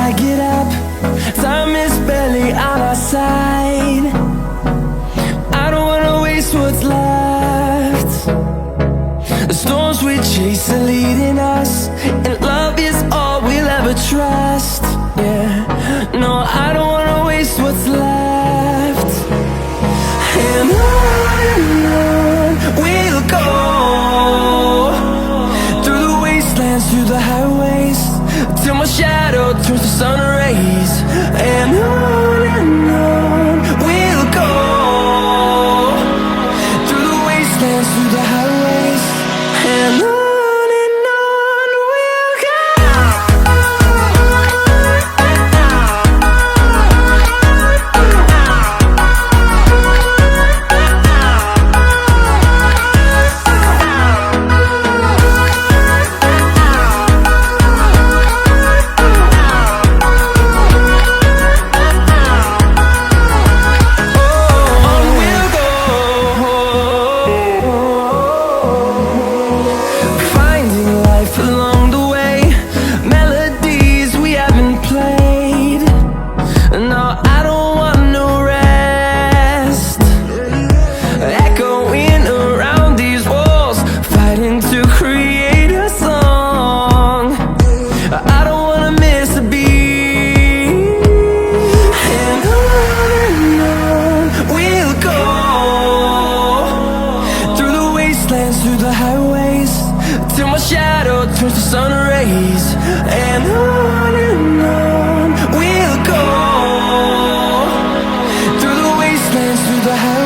I get up, time is barely on our side. I don't wanna waste what's left. The storms we chase are leading us, and love is all we'll ever trust. Yeah, no, I don't wanna waste what's left. And on we'll go, through the wastelands, through the highways, till my shadow turns to sun rays. And on we'll go, through the wastelands, through the highways, and on we'll go. Through the highways, till my shadow turns to sun rays. And on we'll go, through the wastelands, through the highways.